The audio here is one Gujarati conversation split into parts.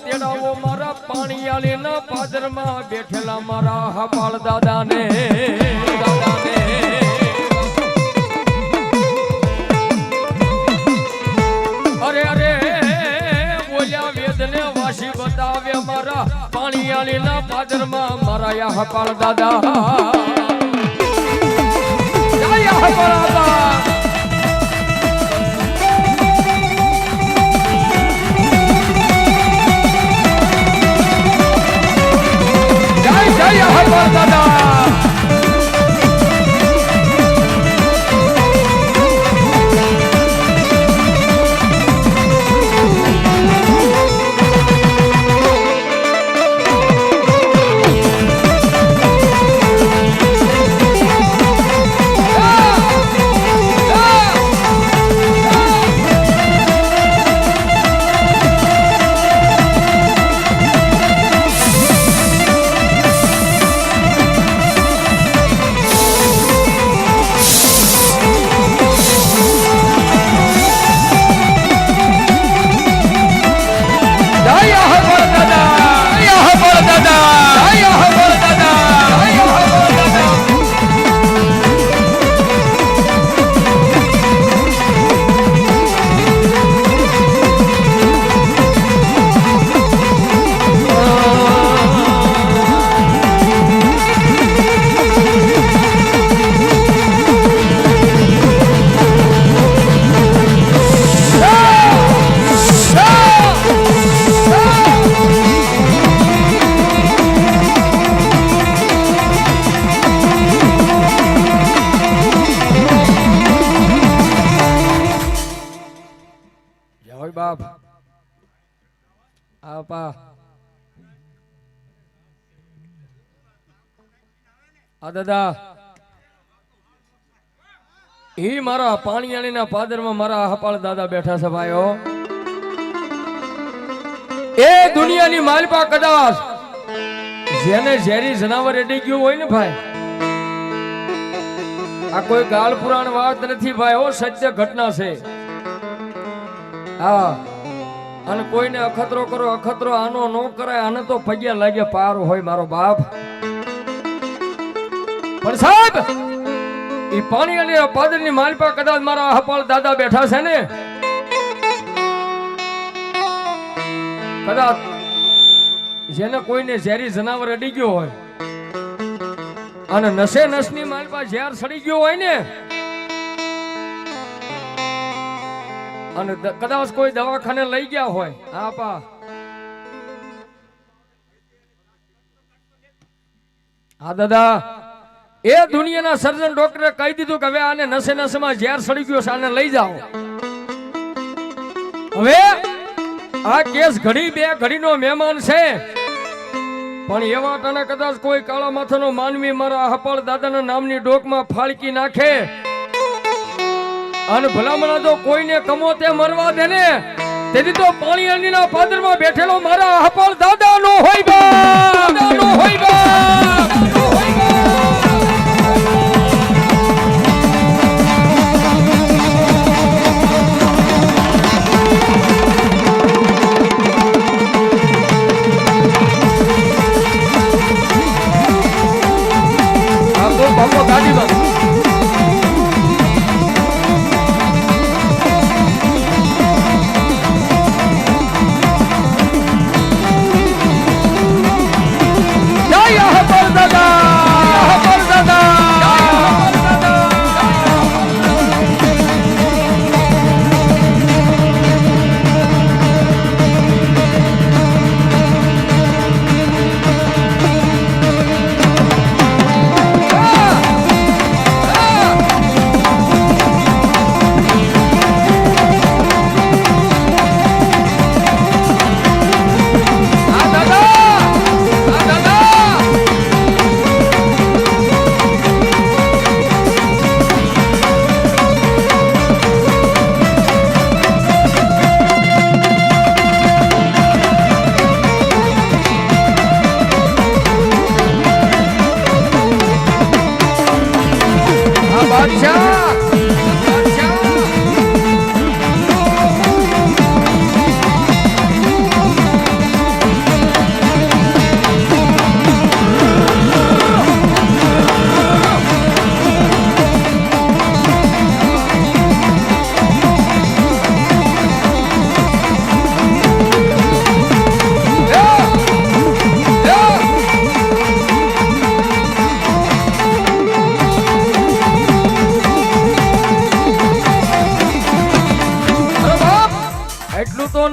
તેડાવો મારા પાણીયાળીના પાદરમાં બેઠેલા મારા હપાળ દાદાને અરે અરે બોલ્યા વેદને વાસી બતાવે મારા પાણીયાળીના પાદરમાં મારા હપાળ દાદા જય હપાળ દાદા જય હરવાર દાદા બાપ આપા આ દાદા ઈ મારા પાણીયાળીના પાદરમાં મારા હપાળ દાદા બેઠા છે ભાઈઓ એ દુનિયાની માલપા કદાચ જેને ઝેરી જનાવર એડી ગયું હોય ને ભાઈ આ કોઈ ગાળ પુરાણ વાત નથી ભાઈ ઓ સત્ય ઘટના છે હા અને કોઈને અખતરો કરો અખતરો આનો નો કરાય આને તો પગ્યા લાગે પાર હોય મારો બાપ પણ સાહેબ ઈ પાણી અને પાદરની માલપા કદાચ મારા હપાળ દાદા બેઠા છે ને કદાચ જેને કોઈને ઝેરી જનાવર અડી ગયો હોય અને નસે નસની માલપા ઝેર સડી ગયો હોય ને અને કદાચ કોઈ દવાખાને લઈ ગયા હોય આપા હા દાદા એ દુનિયાના સર્જન ડોક્ટરે કહી દીધું કે હવે આને નસે નસમાં ઝેર સડી ગયો છે આને લઈ જાઓ હવે આ કેસ ઘડી બે ઘડીનો મહેમાન છે પણ એવા તને કદાચ કોઈ કાળા માથાનો માનવી મારા હપાળ દાદાના નામની ડોકમાં ફાળકી નાખે અને ભલામણા જો કોઈને કમો તે મરવા દે ને તેથી તો પાણીયાળીના પાદરમાં બેઠેલો મારા હપાળ દાદા નો હોય બા નો હોય બા બાપો ગાડીમાં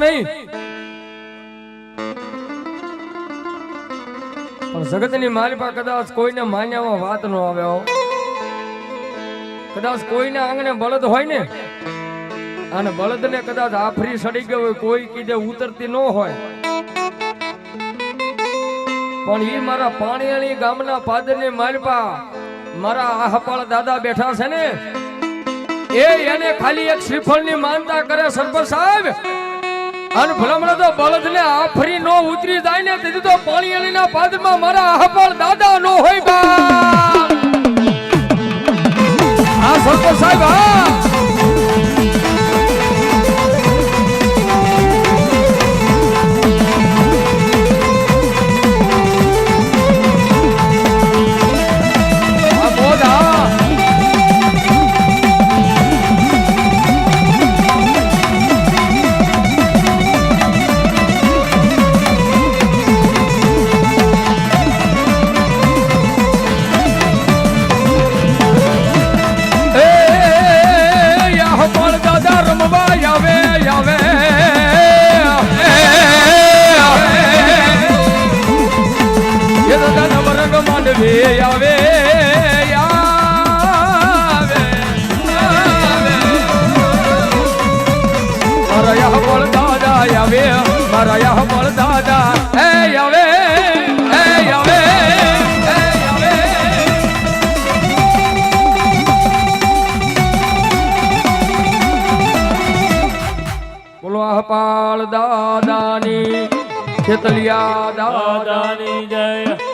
નહીં, પણ જગતની માલિપા કદાચ કોઈને માન્યામાં વાત ન આવે હો. કદાચ કોઈના આંગણે બળદ હોય ને અને બળદને કદાચ આફરી સડી ગયો હોય, કોઈ કીધે ઉતરતી ન હોય, પણ ઈ મારા પાણીયાળી ગામના પાદરની માલપા મારા આહપાળ દાદા બેઠા છે ને, એને ખાલી એક શ્રીફળની માનતા કરે સરપંચ સાહેબ, અને ભલામણ તો બળદને આફરી નો ઉતરી જાય ને તેથી તો પાણીયાળીના પાદરમાં મારા આહપાળ દાદા નો હોય બા. આ સરપંચ સાહેબ હા પાળ દાદાની ખેતલિયા દાદાની જય.